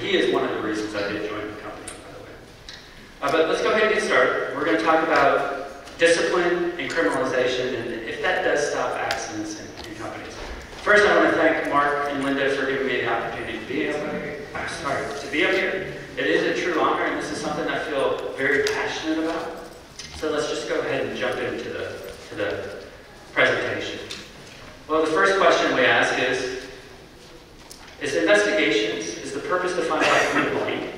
he is one of the reasons I did join the company, by the way. But let's go ahead and get started. We're going to talk about discipline and criminalization, and if that does stop accidents in companies. First, I want to thank Mark and Linda for giving me the opportunity to be up here. It is a true honor, and this is something I feel very passionate about. So let's just go ahead and jump into the presentation. Well, the first question we ask is investigations, is the purpose to find out who to blame?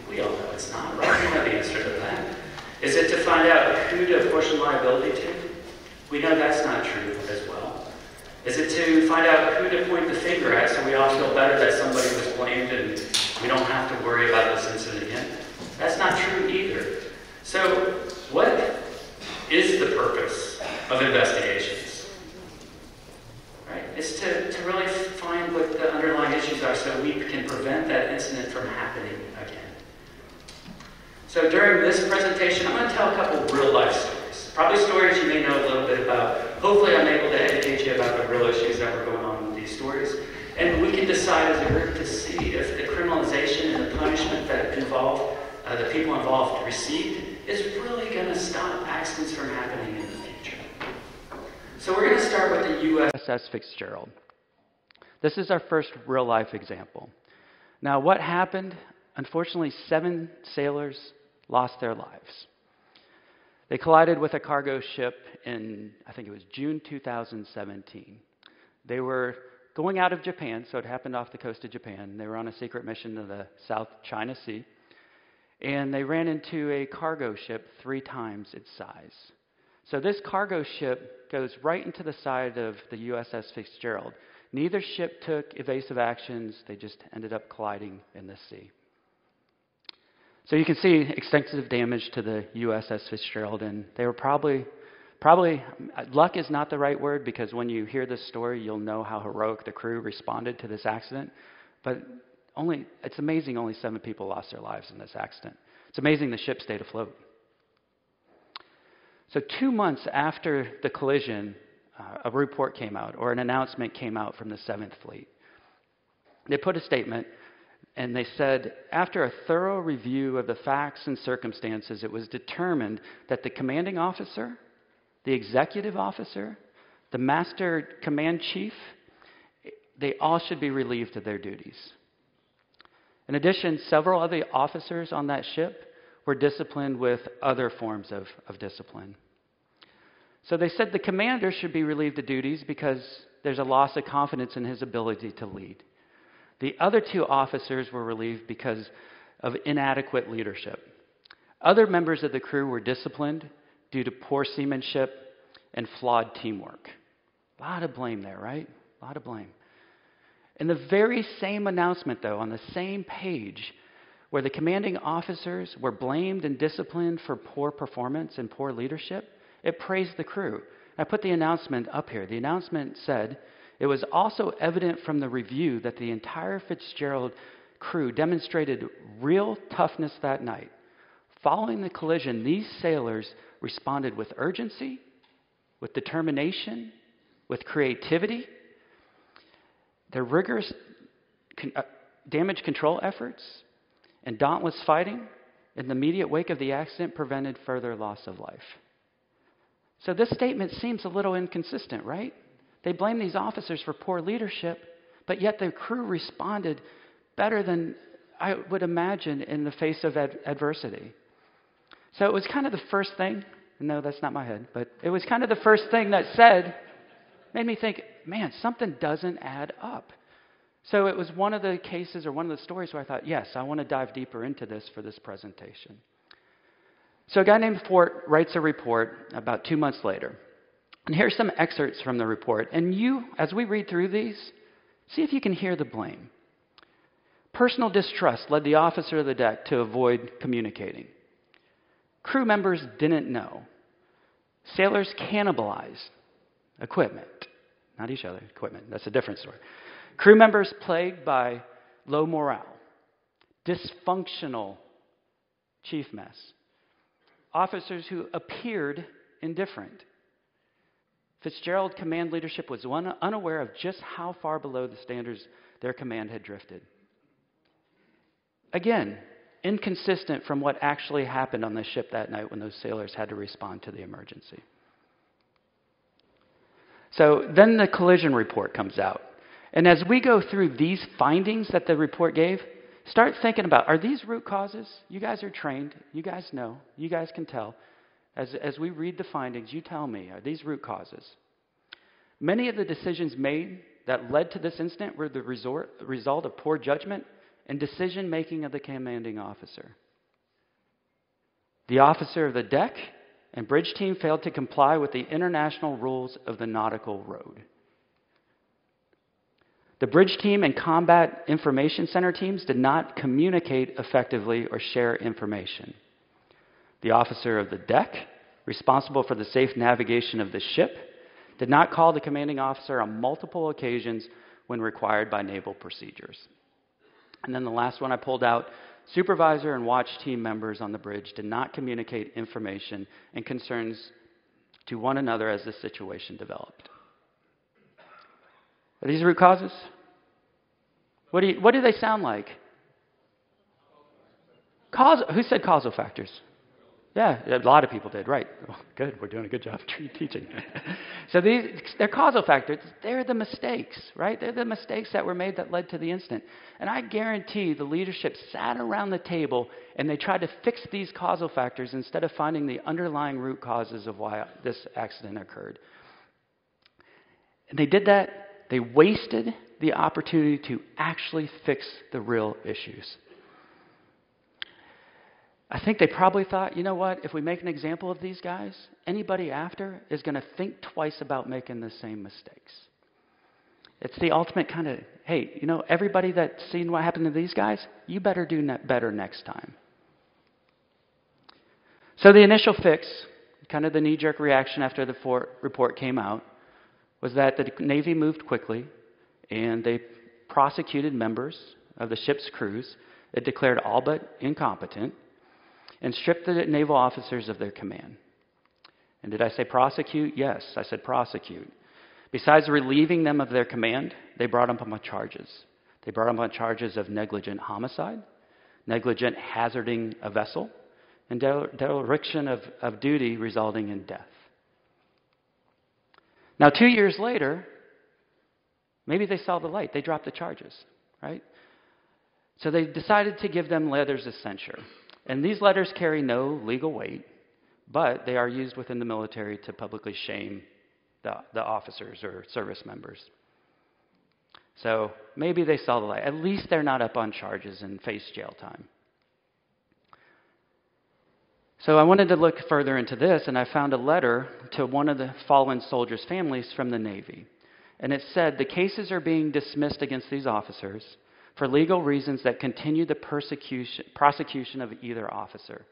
We all know it's not, right? We know the answer to that. Is it to find out who to apportion liability to? We know that's not true as well. Is it to find out who to point the finger at so we all feel better that somebody was blamed and we don't have to worry about this incident again? That's not true either. So what is the purpose of investigations? Right? It's to really find what the underlying issues are so we can prevent that incident from happening again. So during this presentation, I'm going to tell a couple of real-life stories. Probably stories you may know a little bit about. Hopefully I'm able to educate you about the real issues that were going on with these stories. And we can decide as a group to see if the criminalization and the punishment that the people involved received is really going to stop accidents from happening in the future. So we're going to start with the USS Fitzgerald. This is our first real-life example. Now, what happened? Unfortunately, 7 sailors lost their lives. They collided with a cargo ship in, I think it was June 2017. They were going out of Japan, so it happened off the coast of Japan. They were on a secret mission to the South China Sea. And they ran into a cargo ship 3 times its size. So this cargo ship goes right into the side of the USS Fitzgerald. Neither ship took evasive actions. They just ended up colliding in the sea. So you can see extensive damage to the USS Fitzgerald, and they were probably, luck is not the right word, because when you hear this story, you'll know how heroic the crew responded to this accident. But it's amazing only 7 people lost their lives in this accident. It's amazing the ship stayed afloat. So 2 months after the collision, a report came out, or an announcement came out from the 7th Fleet. They put a statement, and they said, after a thorough review of the facts and circumstances, it was determined that the commanding officer, the executive officer, the master command chief, they all should be relieved of their duties. In addition, several other officers on that ship were disciplined with other forms of discipline. So they said the commander should be relieved of duties because there's a loss of confidence in his ability to lead. The other 2 officers were relieved because of inadequate leadership. Other members of the crew were disciplined due to poor seamanship and flawed teamwork. A lot of blame there, right? A lot of blame. In the very same announcement, though, on the same page, where the commanding officers were blamed and disciplined for poor performance and poor leadership, it praised the crew. I put the announcement up here. The announcement said, it was also evident from the review that the entire Fitzgerald crew demonstrated real toughness that night. Following the collision, these sailors responded with urgency, with determination, with creativity. Their rigorous damage control efforts and dauntless fighting in the immediate wake of the accident prevented further loss of life. So this statement seems a little inconsistent, right? They blame these officers for poor leadership, but yet the crew responded better than I would imagine in the face of adversity. So it was kind of the first thing, no, that's not my head, but it was kind of the first thing that made me think, man, something doesn't add up. So it was one of the cases or one of the stories where I thought, yes, I want to dive deeper into this for this presentation. So a guy named Fort writes a report about 2 months later. And here's some excerpts from the report. And you, as we read through these, see if you can hear the blame. Personal distrust led the officer of the deck to avoid communicating. Crew members didn't know. Sailors cannibalized equipment. Not each other, equipment. That's a different story. Crew members plagued by low morale. Dysfunctional chief mess. Officers who appeared indifferent. Fitzgerald command leadership was unaware of just how far below the standards their command had drifted. Again, inconsistent from what actually happened on the ship that night when those sailors had to respond to the emergency. So then the collision report comes out. And as we go through these findings that the report gave, start thinking about, are these root causes? You guys are trained. You guys know. You guys can tell. As we read the findings, you tell me, are these root causes? Many of the decisions made that led to this incident were the result of poor judgment and decision-making of the commanding officer. The officer of the deck and bridge team failed to comply with the international rules of the nautical road. The bridge team and combat information center teams did not communicate effectively or share information. The officer of the deck, responsible for the safe navigation of the ship, did not call the commanding officer on multiple occasions when required by naval procedures. And then the last one I pulled out, supervisor and watch team members on the bridge did not communicate information and concerns to one another as the situation developed. Are these root causes? What do they sound like? Who said causal factors? Yeah, a lot of people did, right. Oh, good, we're doing a good job teaching. So they're causal factors. They're the mistakes, right? They're the mistakes that were made that led to the incident. And I guarantee the leadership sat around the table and they tried to fix these causal factors instead of finding the underlying root causes of why this accident occurred. And they did that. They wasted the opportunity to actually fix the real issues. I think they probably thought, you know what, if we make an example of these guys, anybody after is going to think twice about making the same mistakes. It's the ultimate kind of, hey, you know, everybody that's seen what happened to these guys, you better do better next time. So the initial fix, kind of the knee-jerk reaction after the report came out, was that the Navy moved quickly and they prosecuted members of the ship's crews. It declared all but incompetent and stripped the naval officers of their command. And did I say prosecute? Yes, I said prosecute. Besides relieving them of their command, they brought them on charges. They brought them on charges of negligent homicide, negligent hazarding a vessel, and dereliction of duty resulting in death. Now, 2 years later, maybe they saw the light. They dropped the charges, right? So they decided to give them letters of censure. And these letters carry no legal weight, but they are used within the military to publicly shame the officers or service members. So maybe they saw the light. At least they're not up on charges and face jail time. So I wanted to look further into this, and I found a letter to one of the fallen soldiers' families from the Navy. And it said, the cases are being dismissed against these officers for legal reasons that continue the prosecution of either officer.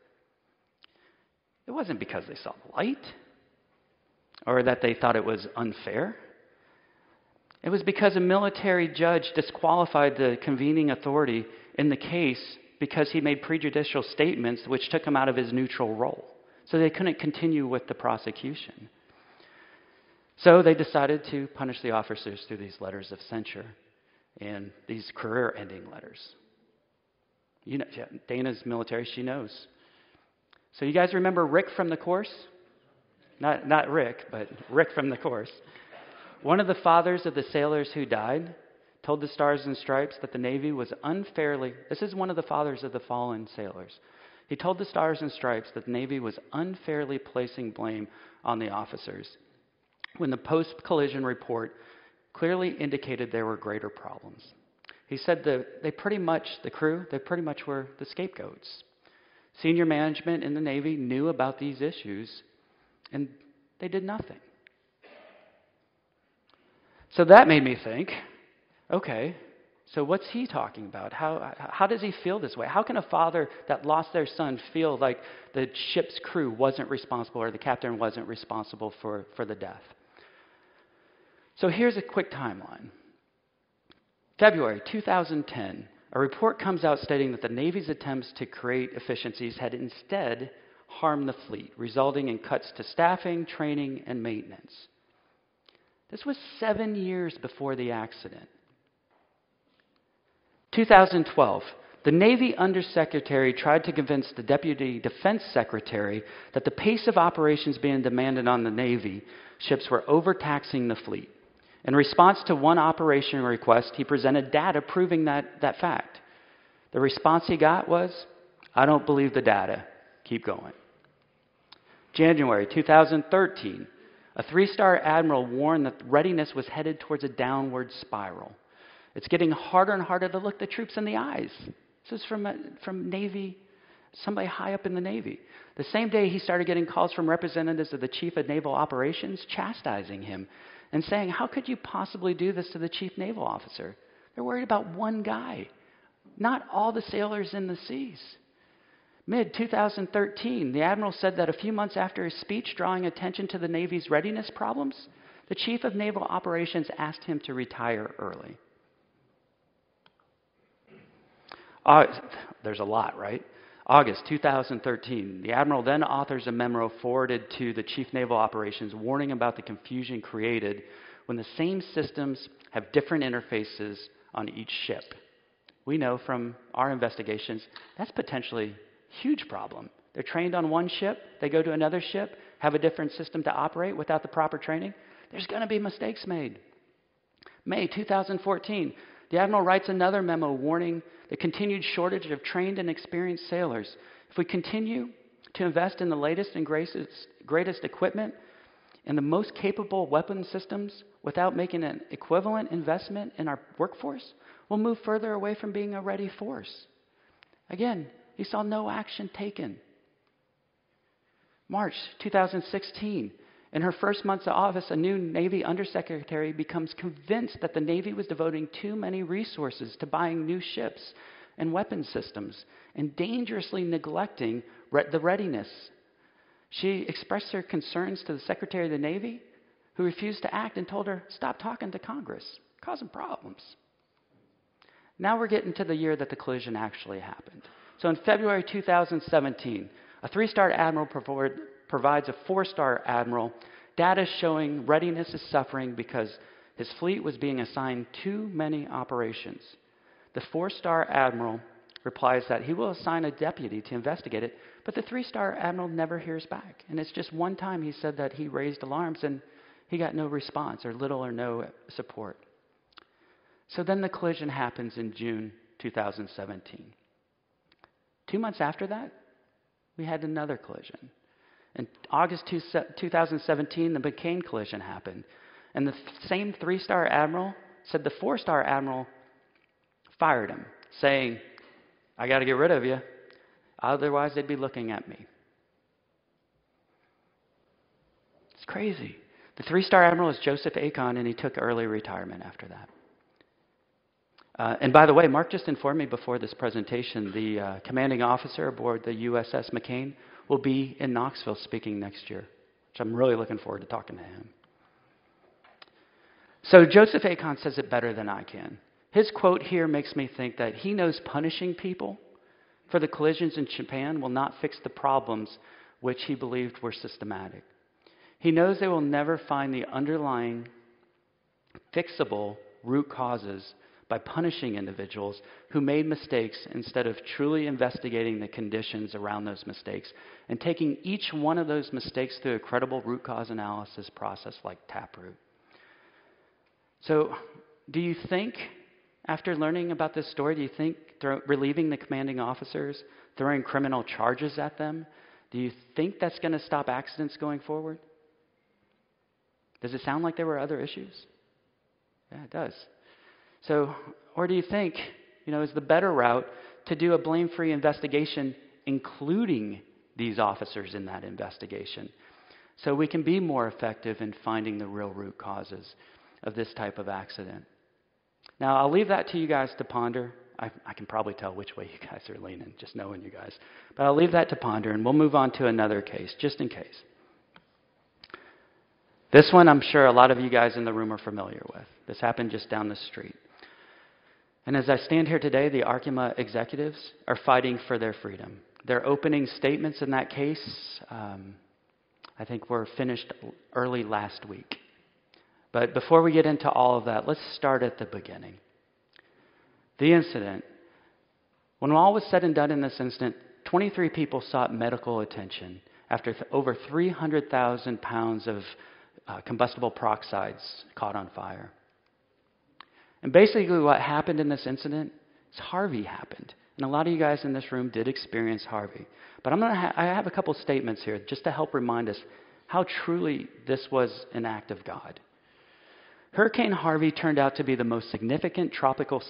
It wasn't because they saw the light or that they thought it was unfair. It was because a military judge disqualified the convening authority in the case because he made prejudicial statements which took him out of his neutral role. So they couldn't continue with the prosecution. So they decided to punish the officers through these letters of censure and these career-ending letters. You know, Dana's military, she knows. So you guys remember Rick from the course? Not Rick, but Rick from the course. One of the fathers of the sailors who died told the Stars and Stripes that the Navy was unfairly, this is one of the fathers of the fallen sailors. He told the Stars and Stripes that the Navy was unfairly placing blame on the officers when the post-collision report clearly indicated there were greater problems. He said the crew were the scapegoats. Senior management in the Navy knew about these issues, and they did nothing. So that made me think, okay, so what's he talking about? How does he feel this way? How can a father that lost their son feel like the ship's crew wasn't responsible or the captain wasn't responsible for the death? So here's a quick timeline. February 2010, a report comes out stating that the Navy's attempts to create efficiencies had instead harmed the fleet, resulting in cuts to staffing, training, and maintenance. This was 7 years before the accident. 2012, The Navy Undersecretary tried to convince the Deputy Defense Secretary that the pace of operations being demanded on the Navy ships were overtaxing the fleet. In response to one operation request, he presented data proving that fact. The response he got was, "I don't believe the data. Keep going." January 2013, a three-star admiral warned that readiness was headed towards a downward spiral. It's getting harder and harder to look the troops in the eyes. This is from Navy, somebody high up in the Navy. The same day, he started getting calls from representatives of the Chief of Naval Operations chastising him and saying, "How could you possibly do this to the Chief Naval Officer?" They're worried about one guy, not all the sailors in the seas. Mid-2013, the admiral said that a few months after his speech drawing attention to the Navy's readiness problems, the Chief of Naval Operations asked him to retire early. There's a lot, right? August 2013, the admiral then authors a memo forwarded to the Chief Naval Operations warning about the confusion created when the same systems have different interfaces on each ship. We know from our investigations that's potentially a huge problem. They're trained on one ship, they go to another ship, have a different system to operate without the proper training. There's going to be mistakes made. May 2014, the admiral writes another memo warning the continued shortage of trained and experienced sailors. If we continue to invest in the latest and greatest equipment and the most capable weapon systems without making an equivalent investment in our workforce, we'll move further away from being a ready force. Again, he saw no action taken. March 2016, in her first months of office, a new Navy undersecretary becomes convinced that the Navy was devoting too many resources to buying new ships and weapon systems and dangerously neglecting the readiness. She expressed her concerns to the Secretary of the Navy, who refused to act and told her, "Stop talking to Congress, causing problems." Now we're getting to the year that the collision actually happened. So in February 2017, a three-star admiral provides a four-star admiral data showing readiness is suffering because his fleet was being assigned too many operations. The four-star admiral replies that he will assign a deputy to investigate it, but the three-star admiral never hears back. And it's just one time he said that he raised alarms and he got no response or little or no support. So then the collision happens in June 2017. 2 months after that, we had another collision. In August 2017, the McCain collision happened. And the same three-star admiral said the four-star admiral fired him, saying, "I got to get rid of you. Otherwise, they'd be looking at me." It's crazy. The three-star admiral is Joseph Acon, and he took early retirement after that. And by the way, Mark just informed me before this presentation, the commanding officer aboard the USS McCain will be in Knoxville speaking next year, which I'm really looking forward to talking to him. So Joseph Acon says it better than I can. His quote here makes me think that he knows punishing people for the collisions in Japan will not fix the problems which he believed were systematic. He knows they will never find the underlying fixable root causes by punishing individuals who made mistakes instead of truly investigating the conditions around those mistakes and taking each one of those mistakes through a credible root cause analysis process like Taproot. So do you think, after learning about this story, do you think relieving the commanding officers, throwing criminal charges at them, do you think that's going to stop accidents going forward? Does it sound like there were other issues? Yeah, it does. So, or do you think, is the better route to do a blame-free investigation, including these officers in that investigation, so we can be more effective in finding the real root causes of this type of accident? Now, I'll leave that to you guys to ponder. I can probably tell which way you guys are leaning, just knowing you guys. But I'll leave that to ponder, and we'll move on to another case, just in case. This one I'm sure a lot of you guys in the room are familiar with. This happened just down the street. And as I stand here today, the Arkema executives are fighting for their freedom. Their opening statements in that case, I think, were finished early last week. But before we get into all of that, let's start at the beginning. The incident When all was said and done in this incident, 23 people sought medical attention after over 300,000 pounds of combustible peroxides caught on fire. And basically what happened in this incident is Harvey happened. And a lot of you guys in this room did experience Harvey. But I have a couple statements here just to help remind us how truly this was an act of God. Hurricane Harvey turned out to be the most significant tropical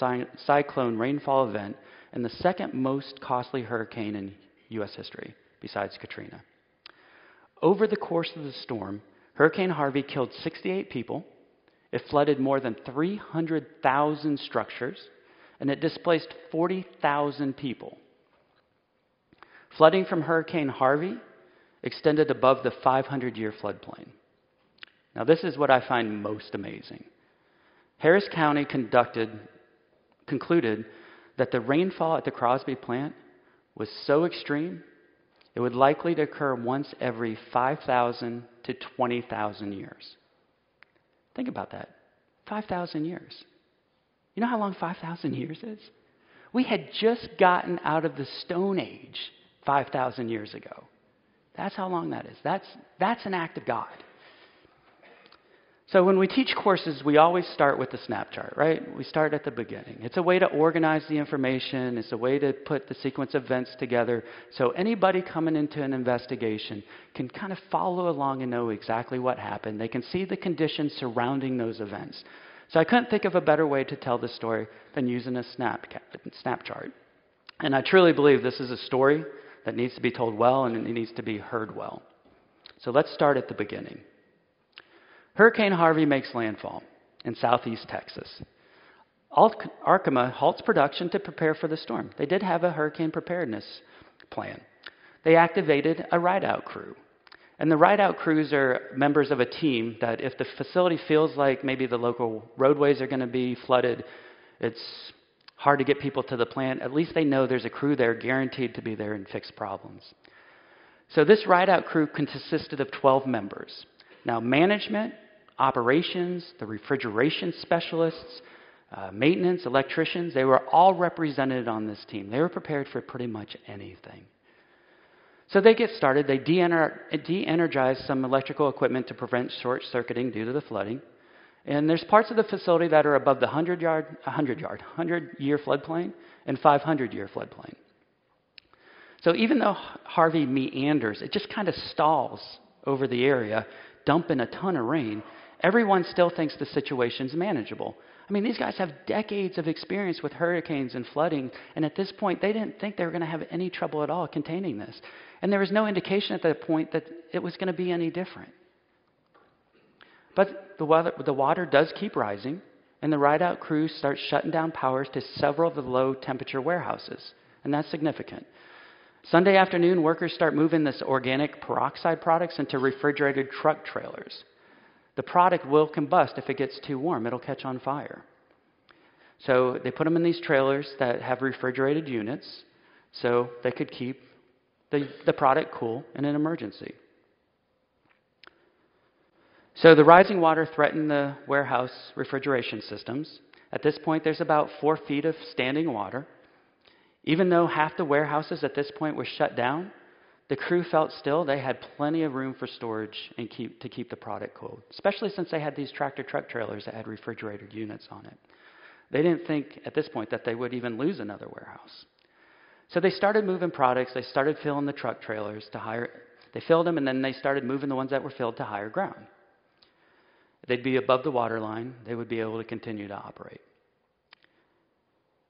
cyclone rainfall event and the second most costly hurricane in U.S. history, besides Katrina. Over the course of the storm, Hurricane Harvey killed 68 people, it flooded more than 300,000 structures, and it displaced 40,000 people. Flooding from Hurricane Harvey extended above the 500-year floodplain. Now, this is what I find most amazing. Harris County concluded that the rainfall at the Crosby plant was so extreme, it would likely to occur once every 5,000 to 20,000 years. Think about that. 5,000 years. You know how long 5,000 years is? We had just gotten out of the Stone Age 5,000 years ago. That's how long that is. That's an act of God. So when we teach courses, we always start with the snap chart, right? We start at the beginning. It's a way to organize the information. It's a way to put the sequence of events together so anybody coming into an investigation can kind of follow along and know exactly what happened. They can see the conditions surrounding those events. So I couldn't think of a better way to tell the story than using a snap chart. And I truly believe this is a story that needs to be told well and it needs to be heard well. So let's start at the beginning. Hurricane Harvey makes landfall in southeast Texas. Arkema halts production to prepare for the storm. They did have a hurricane preparedness plan. They activated a ride-out crew. And the ride-out crews are members of a team that if the facility feels like maybe the local roadways are going to be flooded, it's hard to get people to the plant, at least they know there's a crew there guaranteed to be there and fix problems. So this ride-out crew consisted of 12 members. Now, management, operations, the refrigeration specialists, maintenance, electricians, they were all represented on this team. They were prepared for pretty much anything. So they get started. They de-energize some electrical equipment to prevent short-circuiting due to the flooding. And there's parts of the facility that are above the 100-year floodplain and 500-year floodplain. So even though Harvey meanders, it just kind of stalls over the area, dumping a ton of rain, everyone still thinks the situation's manageable. I mean, these guys have decades of experience with hurricanes and flooding, and at this point, they didn't think they were going to have any trouble at all containing this. And there was no indication at that point that it was going to be any different. But the water does keep rising, and the ride-out crew starts shutting down powers to several of the low-temperature warehouses, and that's significant. Sunday afternoon, workers start moving this organic peroxide products into refrigerated truck trailers. The product will combust if it gets too warm. It'll catch on fire. So they put them in these trailers that have refrigerated units so they could keep the product cool in an emergency. So the rising water threatened the warehouse refrigeration systems. At this point, there's about 4 feet of standing water. Even though half the warehouses at this point were shut down, the crew felt still they had plenty of room for storage and to keep the product cold, especially since they had these tractor truck trailers that had refrigerated units on it. They didn't think at this point that they would even lose another warehouse. So they started moving products. They started filling the truck trailers they filled them, and then they started moving the ones that were filled to higher ground. They'd be above the water line. They would be able to continue to operate.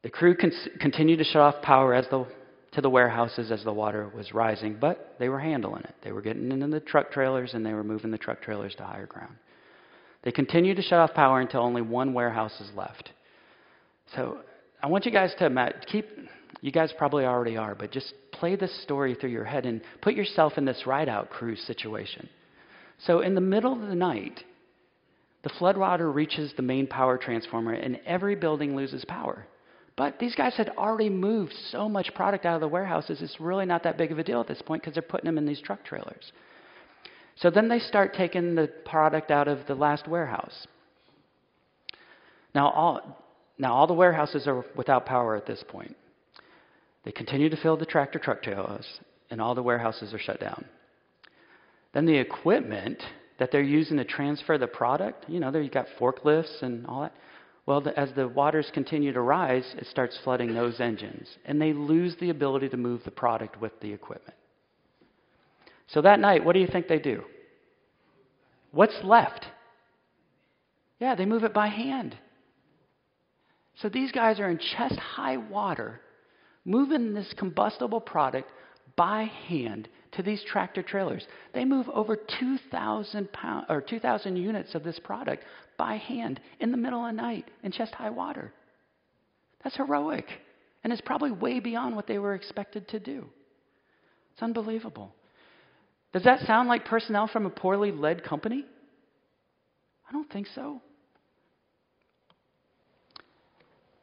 The crew continued to shut off power to the warehouses as the water was rising, but they were handling it. They were getting into the truck trailers, and they were moving the truck trailers to higher ground. They continued to shut off power until only one warehouse is left. So I want you guys to you guys probably already are, but just play this story through your head and put yourself in this ride-out crew situation. So in the middle of the night, the floodwater reaches the main power transformer, and every building loses power. But these guys had already moved so much product out of the warehouses, it's really not that big of a deal at this point because they're putting them in these truck trailers. So then they start taking the product out of the last warehouse. Now all the warehouses are without power at this point. They continue to fill the tractor truck trailers, and all the warehouses are shut down. Then the equipment that they're using to transfer the product, there you've got forklifts and all that. Well, as the waters continue to rise, it starts flooding those engines, and they lose the ability to move the product with the equipment. So that night, what do you think they do? What's left? Yeah, they move it by hand. So these guys are in chest-high water, moving this combustible product by hand to these tractor trailers. They move over 2,000 units of this product by hand in the middle of the night in chest-high water. That's heroic, and it's probably way beyond what they were expected to do. It's unbelievable. Does that sound like personnel from a poorly led company? I don't think so.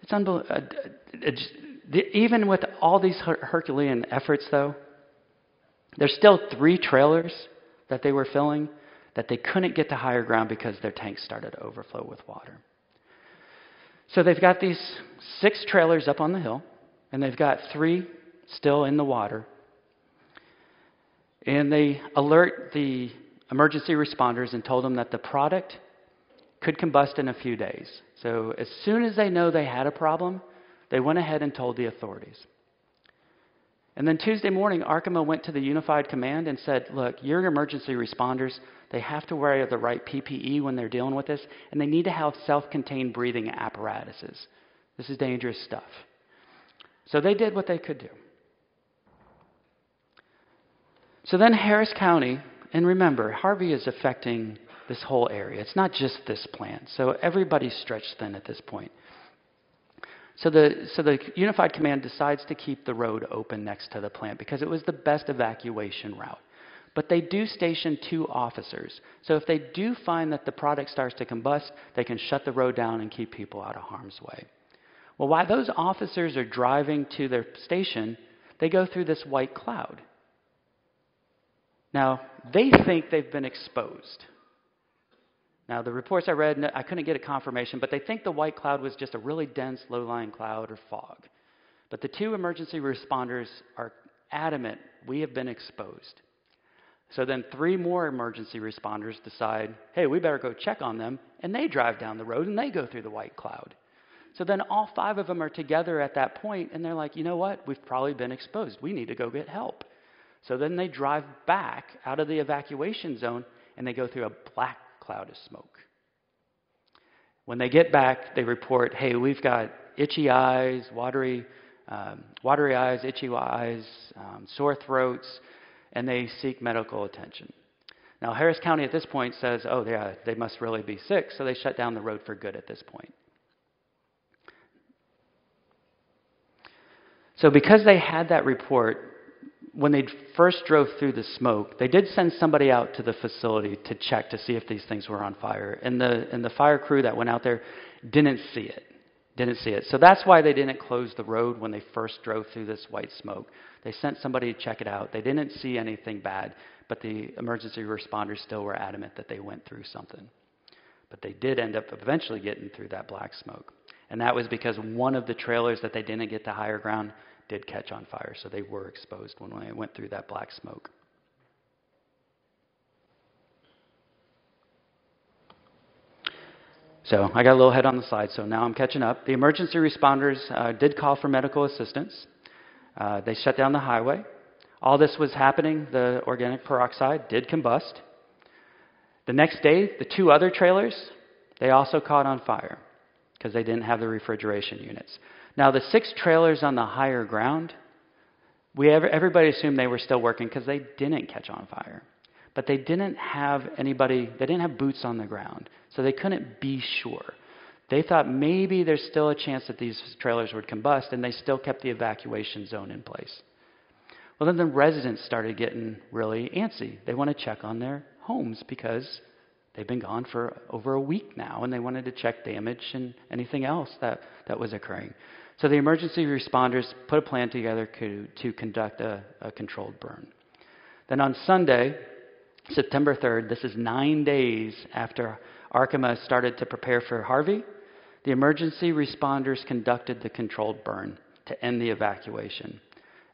It's unbelievable. Even with all these Herculean efforts, though, there's still 3 trailers that they were filling that they couldn't get to higher ground because their tanks started to overflow with water. So they've got these 6 trailers up on the hill, and they've got 3 still in the water. And they alert the emergency responders and told them that the product could combust in a few days. So as soon as they know they had a problem, they went ahead and told the authorities. And then Tuesday morning, Arkema went to the Unified Command and said, look, your emergency responders, they have to wear the right PPE when they're dealing with this, and they need to have self-contained breathing apparatuses. This is dangerous stuff. So they did what they could do. So then Harris County, and remember, Harvey is affecting this whole area. It's not just this plant. So everybody's stretched thin at this point. So the Unified Command decides to keep the road open next to the plant because it was the best evacuation route. But they do station 2 officers. So if they do find that the product starts to combust, they can shut the road down and keep people out of harm's way. Well, while those officers are driving to their station, they go through this white cloud. Now, they think they've been exposed. Now, the reports I read, I couldn't get a confirmation, but they think the white cloud was just a really dense, low-lying cloud or fog. But the 2 emergency responders are adamant, we have been exposed. So then 3 more emergency responders decide, hey, we better go check on them, and they drive down the road, and they go through the white cloud. So then all 5 of them are together at that point, and they're like, you know what? We've probably been exposed. We need to go get help. So then they drive back out of the evacuation zone, and they go through a black cloud of smoke. When they get back, they report, hey, we've got itchy eyes, watery eyes, itchy eyes, sore throats, and they seek medical attention. Now, Harris County at this point says, oh, yeah, they must really be sick, so they shut down the road for good at this point. So because they had that report, when they first drove through the smoke, they did send somebody out to the facility to check to see if these things were on fire. And the fire crew that went out there didn't see it. So that's why they didn't close the road when they first drove through this white smoke. They sent somebody to check it out. They didn't see anything bad, but the emergency responders still were adamant that they went through something. But they did end up eventually getting through that black smoke. And that was because one of the trailers that they didn't get to higher ground did catch on fire, so they were exposed when they went through that black smoke. So I got a little head on the slide, so now I'm catching up. The emergency responders did call for medical assistance. They shut down the highway. All this was happening. The organic peroxide did combust. The next day, the 2 other trailers, they also caught on fire because they didn't have the refrigeration units. Now, the 6 trailers on the higher ground, everybody assumed they were still working because they didn't catch on fire. But they didn't have boots on the ground, so they couldn't be sure. They thought maybe there's still a chance that these trailers would combust, and they still kept the evacuation zone in place. Well, then the residents started getting really antsy. They want to check on their homes because they've been gone for over a week now, and they wanted to check damage and anything else that was occurring. So the emergency responders put a plan together to conduct a controlled burn. Then on Sunday, September 3rd, this is 9 days after Arkema started to prepare for Harvey, the emergency responders conducted the controlled burn to end the evacuation.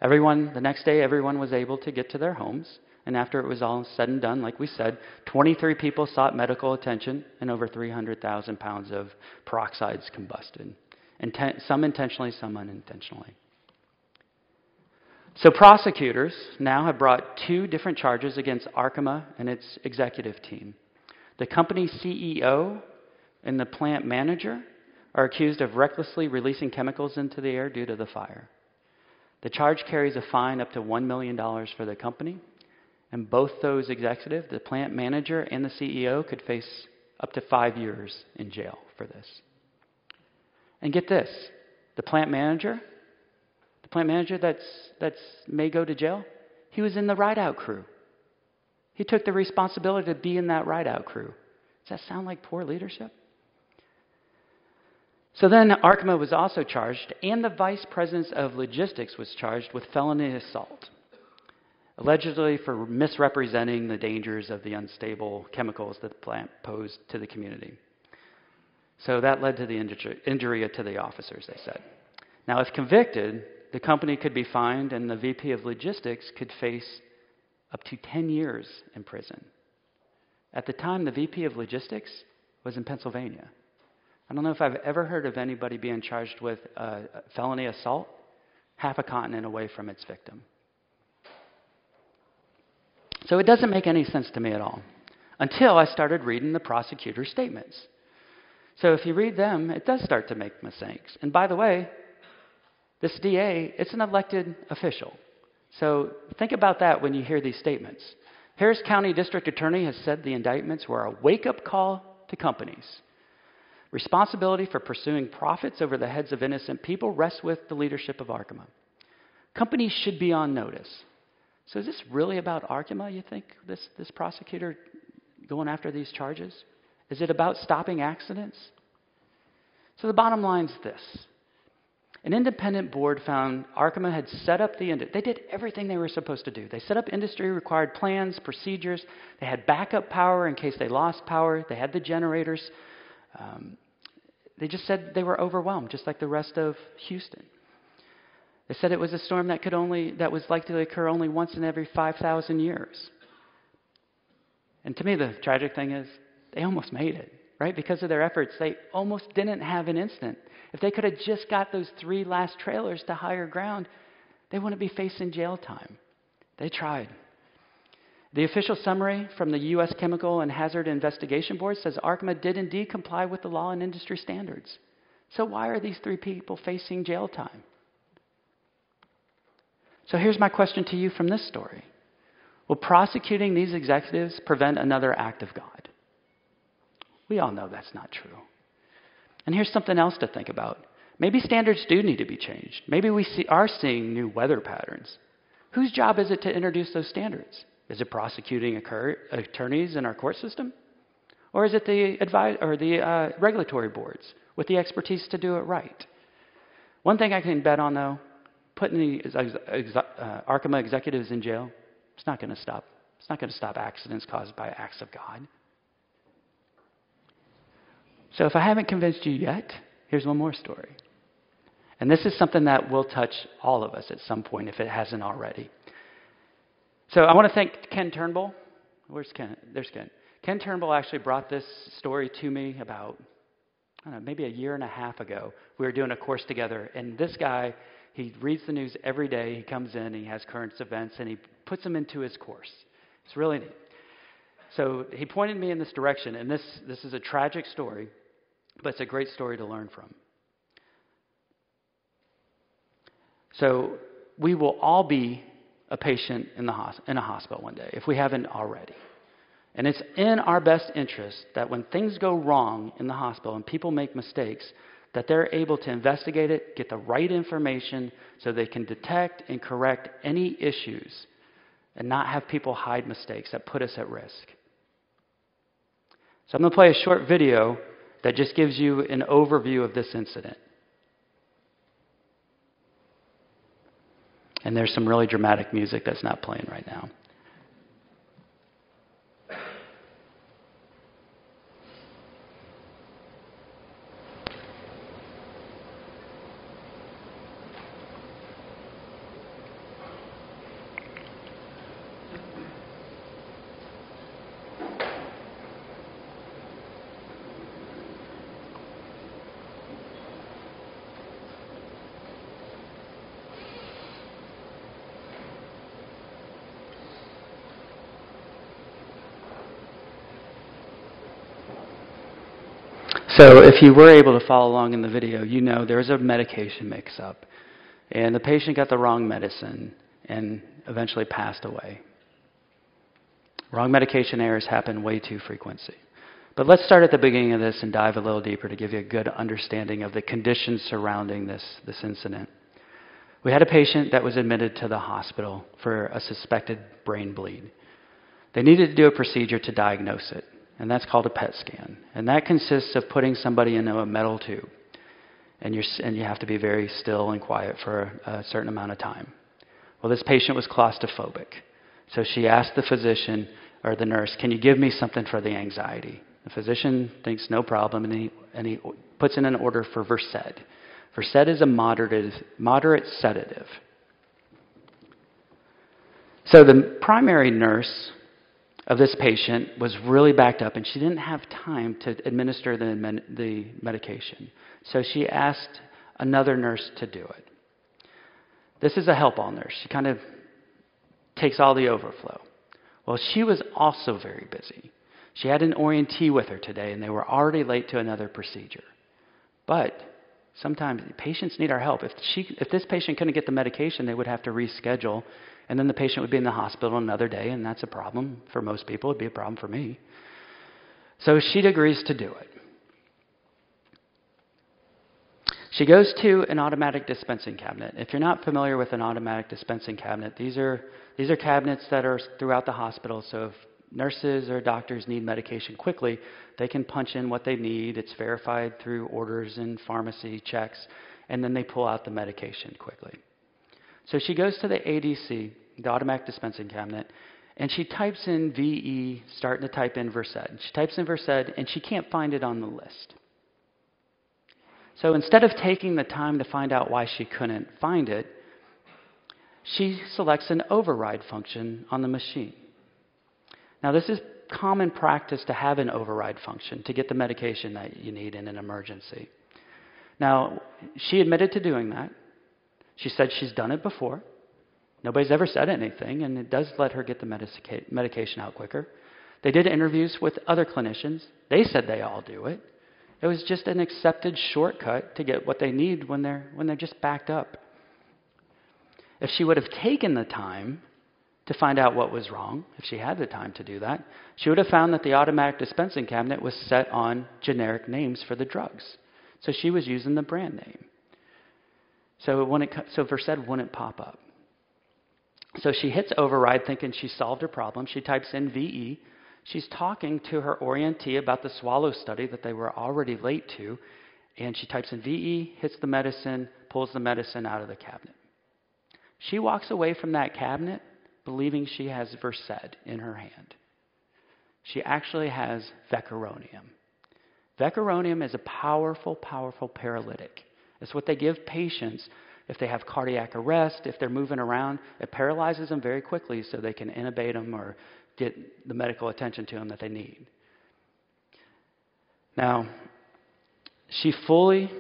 The next day, everyone was able to get to their homes. And after it was all said and done, like we said, 23 people sought medical attention and over 300,000 pounds of peroxides combusted. Some intentionally, some unintentionally. So prosecutors now have brought 2 different charges against Arkema and its executive team. The company's CEO and the plant manager are accused of recklessly releasing chemicals into the air due to the fire. The charge carries a fine up to $1 million for the company, and both those executives, the plant manager and the CEO, could face up to 5 years in jail for this. And get this, the plant manager that's may go to jail, he was in the ride-out crew. He took the responsibility to be in that ride-out crew. Does that sound like poor leadership? So then Arkema was also charged, and the vice president of logistics was charged with felony assault, allegedly for misrepresenting the dangers of the unstable chemicals that the plant posed to the community. So that led to the injury to the officers, they said. Now, if convicted, the company could be fined, and the VP of logistics could face up to 10 years in prison. At the time, the VP of logistics was in Pennsylvania. I don't know if I've ever heard of anybody being charged with felony assault half a continent away from its victim. So it doesn't make any sense to me at all until I started reading the prosecutor's statements. So if you read them, it does start to make mistakes. And by the way, this DA, it's an elected official. So think about that when you hear these statements. Harris County District Attorney has said the indictments were a wake-up call to companies. Responsibility for pursuing profits over the heads of innocent people rests with the leadership of Arkema. Companies should be on notice. So is this really about Arkema, you think, this prosecutor going after these charges? Is it about stopping accidents? So the bottom line is this. An independent board found Arkema had set up they did everything they were supposed to do. They set up industry-required plans, procedures. They had backup power in case they lost power. They had the generators. They just said they were overwhelmed, just like the rest of Houston. They said it was a storm that was likely to occur only once in every 5,000 years. And to me, the tragic thing is they almost made it, right? Because of their efforts, they almost didn't have an incident. If they could have just got those 3 last trailers to higher ground, they wouldn't be facing jail time. They tried. The official summary from the U.S. Chemical and Hazard Investigation Board says Arkema did indeed comply with the law and industry standards. So why are these 3 people facing jail time? So here's my question to you from this story. Will prosecuting these executives prevent another act of God? We all know that's not true. And here's something else to think about. Maybe standards do need to be changed. Maybe we are seeing new weather patterns. Whose job is it to introduce those standards? Is it prosecuting attorneys in our court system? Or is it the regulatory boards with the expertise to do it right? One thing I can bet on, though, putting the Arkema executives in jail, it's not going to stop. It's not going to stop accidents caused by acts of God. So if I haven't convinced you yet, here's one more story. And this is something that will touch all of us at some point if it hasn't already. So I want to thank Ken Turnbull. Where's Ken? There's Ken. Ken Turnbull actually brought this story to me about, maybe a year and a half ago. We were doing a course together, and this guy, he reads the news every day. He comes in, he has current events, and he puts them into his course. It's really neat. So he pointed me in this direction, and this is a tragic story, but it's a great story to learn from. So we will all be a patient in a hospital one day, if we haven't already. And it's in our best interest that when things go wrong in the hospital and people make mistakes, that they're able to investigate it, get the right information so they can detect and correct any issues and not have people hide mistakes that put us at risk. So I'm going to play a short video that just gives you an overview of this incident. And there's some really dramatic music that's not playing right now. So if you were able to follow along in the video, you know there was a medication mix-up, and the patient got the wrong medicine and eventually passed away. Wrong medication errors happen way too frequently. But let's start at the beginning of this and dive a little deeper to give you a good understanding of the conditions surrounding this incident. We had a patient that was admitted to the hospital for a suspected brain bleed. They needed to do a procedure to diagnose it, and that's called a PET scan. And that consists of putting somebody into a metal tube, and you have to be very still and quiet for a certain amount of time. Well, this patient was claustrophobic, so she asked the physician or the nurse, "Can you give me something for the anxiety?" The physician thinks no problem, and he puts in an order for Versed. Versed is a moderate sedative. So the primary nurse of this patient was really backed up, and she didn't have time to administer the medication. So she asked another nurse to do it. This is a help-all nurse. She kind of takes all the overflow. Well, she was also very busy. She had an orientee with her today, and they were already late to another procedure. But sometimes patients need our help. If this patient couldn't get the medication, they would have to reschedule, and then the patient would be in the hospital another day, and that's a problem for most people. It would be a problem for me. So she agrees to do it. She goes to an automatic dispensing cabinet. If you're not familiar with an automatic dispensing cabinet, these are cabinets that are throughout the hospital, so if nurses or doctors need medication quickly, they can punch in what they need. It's verified through orders and pharmacy checks, and then they pull out the medication quickly. So she goes to the ADC, the automatic dispensing cabinet, and she types in VE, starting to type in Versed. She types in Versed, and she can't find it on the list. So instead of taking the time to find out why she couldn't find it, she selects an override function on the machine. Now, this is common practice to have an override function to get the medication that you need in an emergency. Now, she admitted to doing that. She said she's done it before. Nobody's ever said anything, and it does let her get the medication out quicker. They did interviews with other clinicians. They said they all do it. It was just an accepted shortcut to get what they need when they're just backed up. If she would have taken the time to find out what was wrong, if she had the time to do that, she would have found that the automatic dispensing cabinet was set on generic names for the drugs. So she was using the brand name. So Versed wouldn't pop up. So she hits override thinking she solved her problem. She types in VE. She's talking to her orientee about the swallow study that they were already late to, and she types in VE, hits the medicine, pulls the medicine out of the cabinet. She walks away from that cabinet believing she has Versed in her hand. She actually has vecuronium. Vecuronium is a powerful, powerful paralytic. It's what they give patients if they have cardiac arrest, if they're moving around. It paralyzes them very quickly so they can intubate them or get the medical attention to them that they need. Now, she fully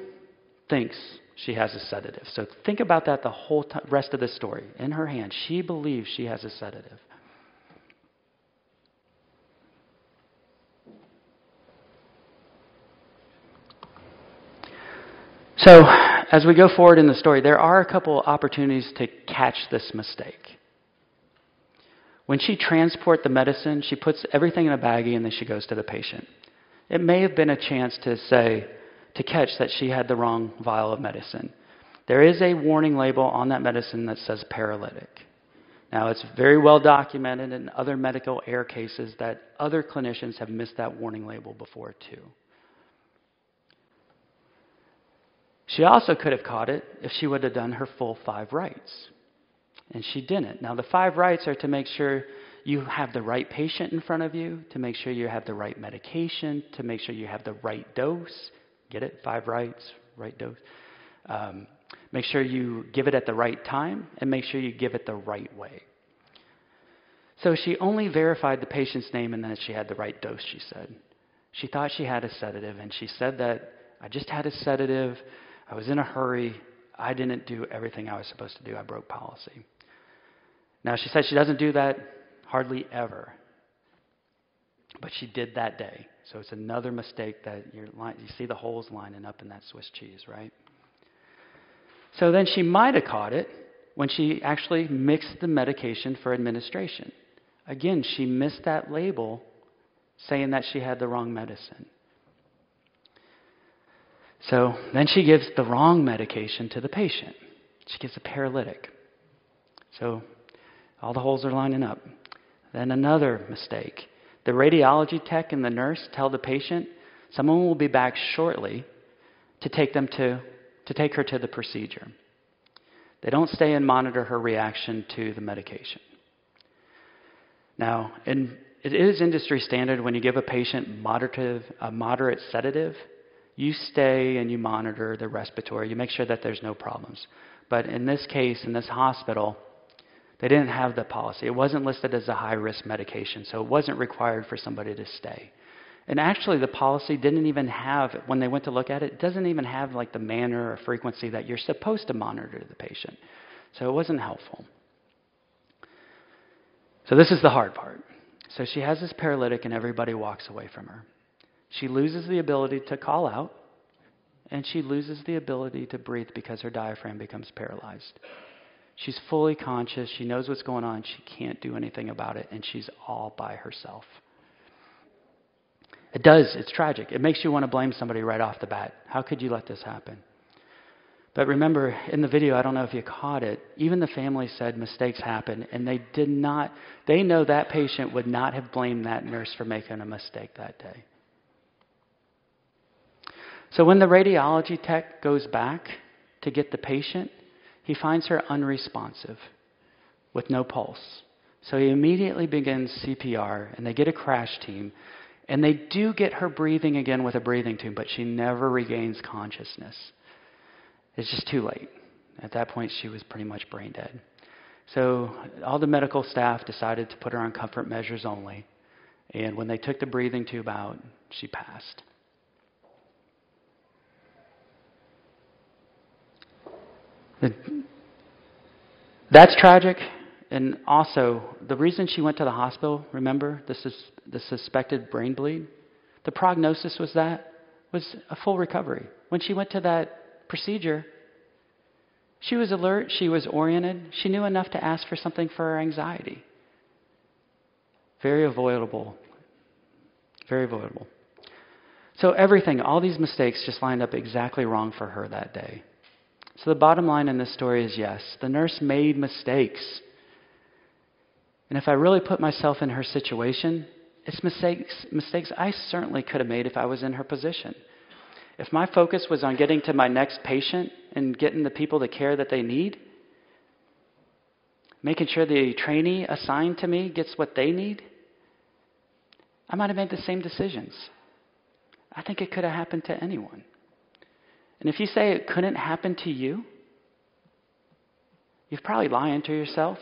thinks she has a sedative. So think about that the whole rest of the story. In her hand, she believes she has a sedative. So as we go forward in the story, there are a couple opportunities to catch this mistake. When she transports the medicine, she puts everything in a baggie and then she goes to the patient. It may have been a chance to catch that she had the wrong vial of medicine. There is a warning label on that medicine that says Paralytic. Now, it's very well documented in other medical error cases that other clinicians have missed that warning label before too. She also could have caught it if she would have done her full 5 rights. And she didn't. Now, the 5 rights are to make sure you have the right patient in front of you, to make sure you have the right medication, to make sure you have the right dose. Get it? 5 rights, right dose. Make sure you give it at the right time, and make sure you give it the right way. So she only verified the patient's name and that she had the right dose, she said. She thought she had a sedative, and she said that, I just had a sedative, I was in a hurry, I didn't do everything I was supposed to do, I broke policy. Now, she said she doesn't do that hardly ever. But she did that day. So it's another mistake that you see the holes lining up in that Swiss cheese, right? So then she might have caught it when she actually mixed the medication for administration. Again, she missed that label saying that she had the wrong medicine. So then she gives the wrong medication to the patient. She gives a paralytic. So all the holes are lining up. Then another mistake. The radiology tech and the nurse tell the patient someone will be back shortly to take her to the procedure. They don't stay and monitor her reaction to the medication. Now, it is industry standard when you give a patient a moderate sedative, you stay and you monitor the respiratory. You make sure that there's no problems. But in this case, in this hospital, they didn't have the policy. It wasn't listed as a high-risk medication, so it wasn't required for somebody to stay. And actually, the policy didn't even have, when they went to look at it, it doesn't even have like the manner or frequency that you're supposed to monitor the patient. So it wasn't helpful. So this is the hard part. So she has this paralytic and everybody walks away from her. She loses the ability to call out, and she loses the ability to breathe because her diaphragm becomes paralyzed. She's fully conscious. She knows what's going on. She can't do anything about it, and she's all by herself. It's tragic. It makes you want to blame somebody right off the bat. How could you let this happen? But remember, in the video, I don't know if you caught it, even the family said mistakes happen, and they know that patient would not have blamed that nurse for making a mistake that day. So when the radiology tech goes back to get the patient, he finds her unresponsive with no pulse. So he immediately begins CPR, and they get a crash team, and they do get her breathing again with a breathing tube, but she never regains consciousness. It's just too late. At that point, she was pretty much brain dead. So all the medical staff decided to put her on comfort measures only, and when they took the breathing tube out, she passed. That's tragic, and also the reason she went to the hospital, remember, the suspected brain bleed, the prognosis was a full recovery. When she went to that procedure, she was alert, she was oriented, she knew enough to ask for something for her anxiety. Very avoidable. Very avoidable. So all these mistakes just lined up exactly wrong for her that day. So the bottom line in this story is yes, the nurse made mistakes. And if I really put myself in her situation, it's mistakes I certainly could have made if I was in her position. If my focus was on getting to my next patient and getting the people the care that they need, making sure the trainee assigned to me gets what they need, I might have made the same decisions. I think it could have happened to anyone. And if you say it couldn't happen to you, you're probably lying to yourself,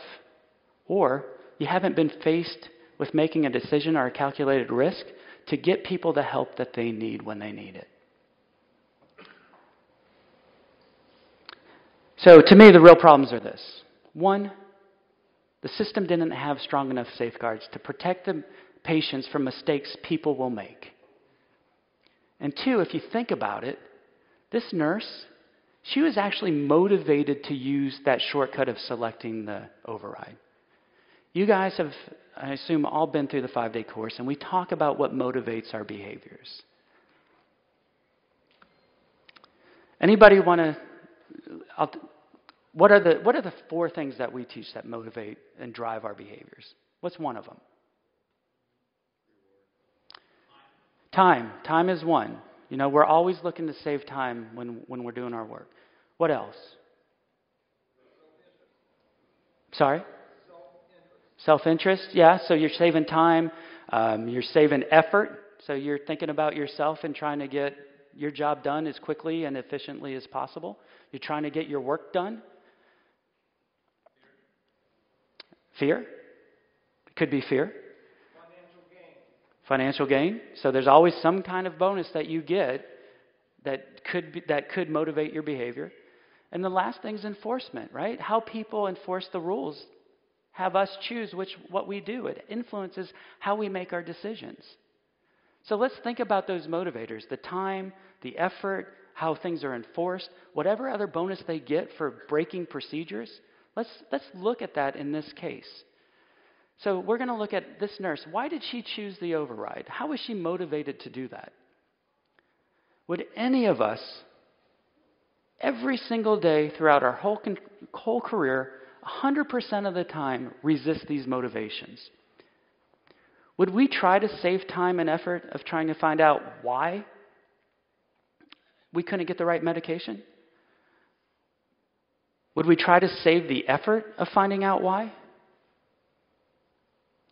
or you haven't been faced with making a decision or a calculated risk to get people the help that they need when they need it. So to me, the real problems are this. One, the system didn't have strong enough safeguards to protect the patients from mistakes people will make. And two, if you think about it, this nurse, she was actually motivated to use that shortcut of selecting the override. You guys have, I assume, all been through the 5-day course, and we talk about what motivates our behaviors. Anybody want to? What are the 4 things that we teach that motivate and drive our behaviors? What's one of them? Time. Time is one. You know, we're always looking to save time when we're doing our work. What else? Sorry? Self-interest. Yeah, so you're saving time. You're saving effort. So you're thinking about yourself and trying to get your job done as quickly and efficiently as possible. You're trying to get your work done. Fear. It could be fear. Financial gain. So there's always some kind of bonus that you get that could motivate your behavior. And the last thing is enforcement, right? How people enforce the rules have us choose what we do. It influences how we make our decisions. So let's think about those motivators, the time, the effort, how things are enforced, whatever other bonus they get for breaking procedures. Let's look at that in this case. So we're going to look at this nurse. Why did she choose the override? How was she motivated to do that? Would any of us, every single day throughout our whole career, 100% of the time, resist these motivations? Would we try to save time and effort of trying to find out why we couldn't get the right medication? Would we try to save the effort of finding out why?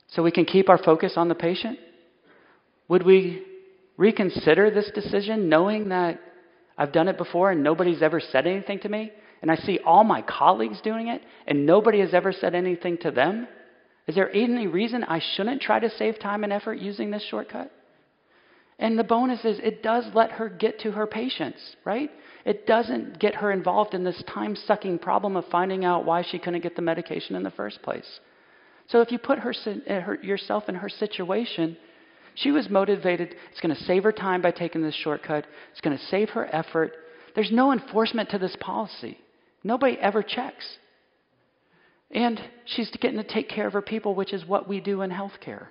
So we can keep our focus on the patient? Would we reconsider this decision knowing that I've done it before and nobody's ever said anything to me? And I see all my colleagues doing it and nobody has ever said anything to them? Is there any reason I shouldn't try to save time and effort using this shortcut? And the bonus is it does let her get to her patients, right? It doesn't get her involved in this time-sucking problem of finding out why she couldn't get the medication in the first place. So if you put yourself in her situation, she was motivated. It's going to save her time by taking this shortcut. It's going to save her effort. There's no enforcement to this policy. Nobody ever checks. And she's getting to take care of her people, which is what we do in healthcare.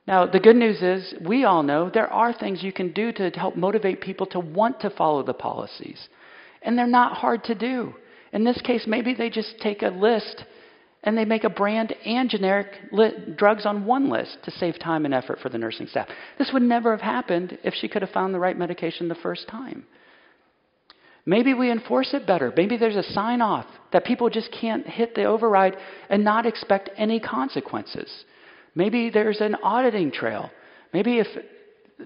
Now, the good news is we all know there are things you can do to help motivate people to want to follow the policies. And they're not hard to do. In this case, maybe they just take a list and they make a brand and generic drugs on one list to save time and effort for the nursing staff. This would never have happened if she could have found the right medication the first time. Maybe we enforce it better. Maybe there's a sign-off that people just can't hit the override and not expect any consequences. Maybe there's an auditing trail. Maybe if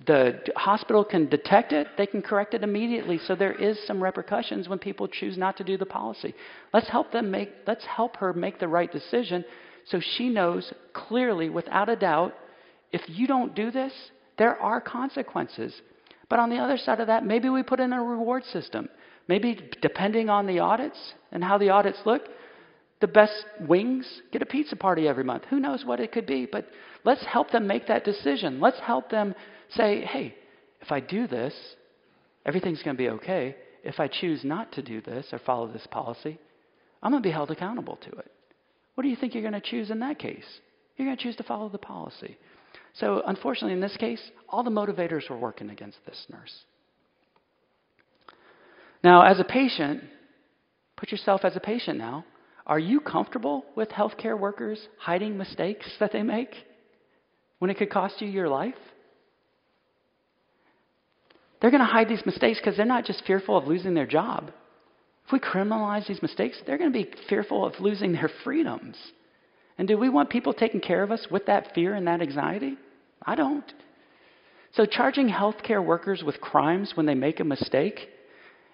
the hospital can detect it, they can correct it immediately. So there is some repercussions when people choose not to do the policy. Let's help her make the right decision so she knows clearly, without a doubt, if you don't do this, there are consequences. But on the other side of that, maybe we put in a reward system. Maybe depending on the audits and how the audits look, the best wings get a pizza party every month. Who knows what it could be? But let's help them make that decision. Let's help them say, hey, if I do this, everything's going to be okay. If I choose not to do this or follow this policy, I'm going to be held accountable to it. What do you think you're going to choose in that case? You're going to choose to follow the policy. So unfortunately, in this case, all the motivators were working against this nurse. Now, as a patient, put yourself as a patient now. Are you comfortable with healthcare workers hiding mistakes that they make when it could cost you your life? They're going to hide these mistakes because they're not just fearful of losing their job. If we criminalize these mistakes, they're going to be fearful of losing their freedoms. And do we want people taking care of us with that fear and that anxiety? I don't. So charging healthcare workers with crimes when they make a mistake,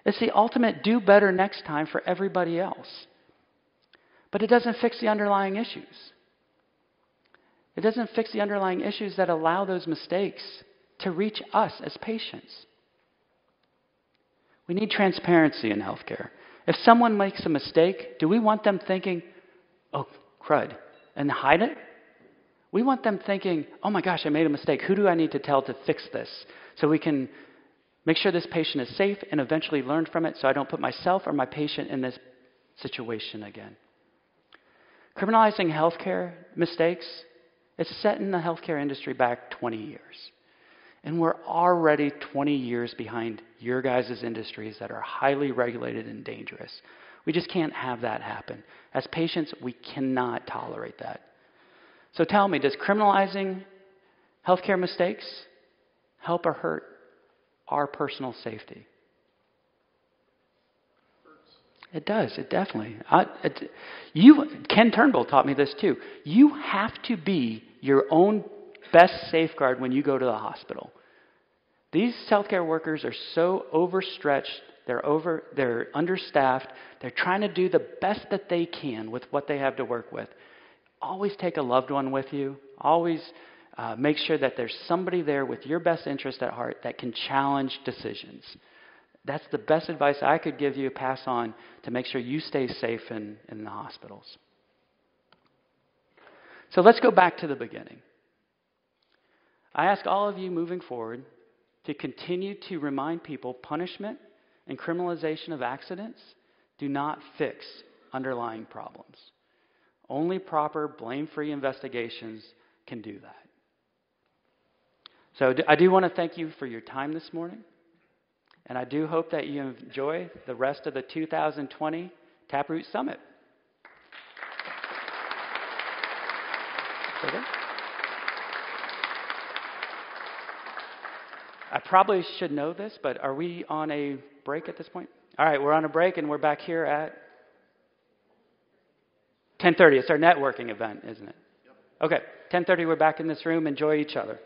it's the ultimate do better next time for everybody else. But it doesn't fix the underlying issues. It doesn't fix the underlying issues that allow those mistakes to reach us as patients. We need transparency in healthcare. If someone makes a mistake, do we want them thinking, oh, crud, and hide it? We want them thinking, oh my gosh, I made a mistake. Who do I need to tell to fix this? So we can make sure this patient is safe and eventually learn from it so I don't put myself or my patient in this situation again. Criminalizing healthcare mistakes, it's set in the healthcare industry back 20 years. And we're already 20 years behind your guys' industries that are highly regulated and dangerous. We just can't have that happen. As patients, we cannot tolerate that. So tell me, does criminalizing healthcare mistakes help or hurt our personal safety? It does. It definitely. Ken Turnbull taught me this too. You have to be your own best safeguard when you go to the hospital. These healthcare workers are so overstretched. They're understaffed. They're trying to do the best that they can with what they have to work with. Always take a loved one with you. Always make sure that there's somebody there with your best interest at heart that can challenge decisions. That's the best advice I could give you, pass on, to make sure you stay safe in the hospitals. So let's go back to the beginning. I ask all of you moving forward to continue to remind people punishment and criminalization of accidents do not fix underlying problems. Only proper blame-free investigations can do that. So I do want to thank you for your time this morning. And I do hope that you enjoy the rest of the 2020 Taproot Summit. Okay. I probably should know this, but are we on a break at this point? All right, we're on a break, and we're back here at 10:30. It's our networking event, isn't it? Yep. Okay, 10:30, we're back in this room. Enjoy each other.